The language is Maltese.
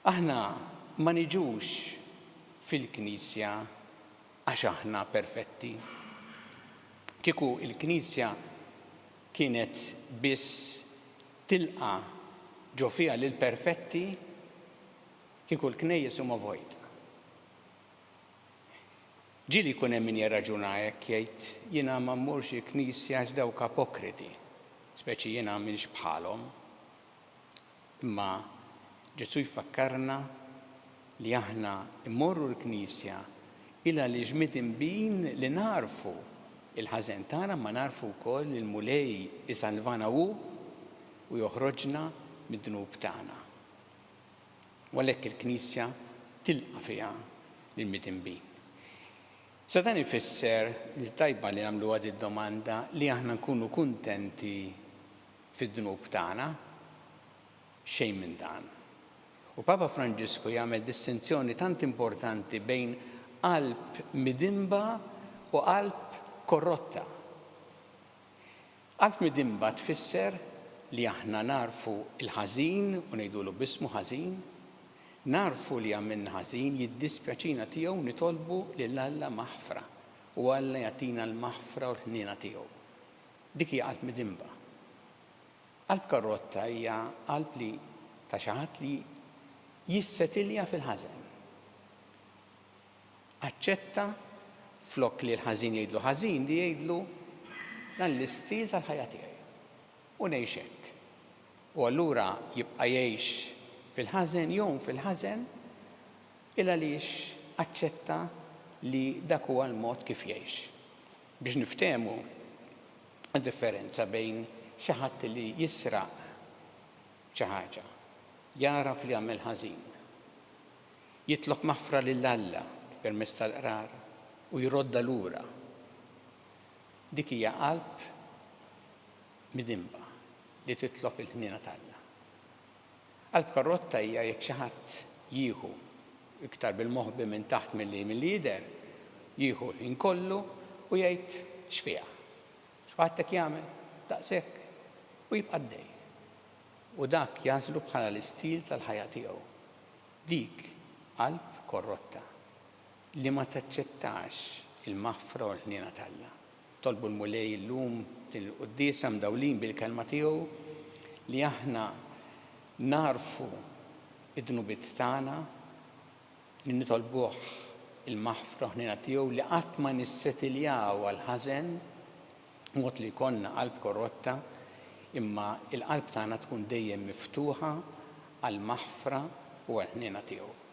Aħna ma niġux fil-Knisja għax aħna perfetti. Kieku il-Knisja kienet biss tilqa' ġo fiha lil perfetti, kieku l-knejjes huma vojt. Ġieli jkun hemm min jirraġuna hekk jgħid jiena ma mmurx il-Knisja għax dawk apokriti, speċi jiena m'iniex bħalhom. Imma Ġesu jfakkarna li aħna immorru l-Knisja ilha li ġmiet imbin li narfu il-ħażen tagħna ma narfu wkoll il-mulej isalvana hu u joħroġna mid-dnub tagħna. U għalhekk il-Knisja tilqa' fiha lil miet imbin. Sa dan ifisser li tajba li nagħmlu għad id-domanda li aħna nkunu kuntenti fid-dnub tagħna xejn minn dan. U Papa Franġisku jagħmel distinzjoni tant importanti bejn qalb midimba u qalb korrotta. Qalb midimba tfisser li aħna narfu il-ħażin u ngħidulu b'ismu ħażin, narfu li għamilna ħażin, jiddispjaċina tiegħu nitolbu lil Alla maħfra u Alla jagħtina l-maħfra u l-ħniena tiegħu. Dik hija qalb midimba. Qalb korrotta hija qalb li ta' xi ħadd li jissetilja fil-ħażen. Aċċetta flok li l-ħażin jgħidlu ħażin li jgħidlu dan l-istil tal-ħajja tiegħi u ngħix hekk. U allura jibqa' jgħix fil-ħażen jew fil-ħażen il għaliex aċċetta li dak huwa l-mod kif jgħix. Biex niftehmu d-differenza bejn xi ħadd li jisraq xi ħaġa, jaraf li għamel ħażin, jitlob maħfra lil Alla permezz tal-qrar u jrodda lura. Dik hija qalb midimba li titlob il-ħniena tal-Alla. Qalb korrotta hija jekk xi ħadd jieħu iktar bil-moħbi minn taħt milli jidher, jieħu inkollu u jgħid x'fiha. X'ħadtek jagħmel daqshekk u jibqa' dej. U dak jażlu bħala l-istil tal-ħajja tiegħu. Dik qalb korrotta li ma taċċettax il-maħfra u l-ħniena tal-Alla. Tolbu l-mulej llum il-quddiesa mdawlin bil-kelma tiegħu li aħna narfu id-dnubiet tagħna li nitolbuh il-maħfra u l-ħniena tiegħu li qatt ma nissetiljaw għall-ħażen mod li jkollna qalb korrotta, imma il-qalb tagħna tkun dejjem miftuħa għall-maħfra u għall-ħniena tiegħu.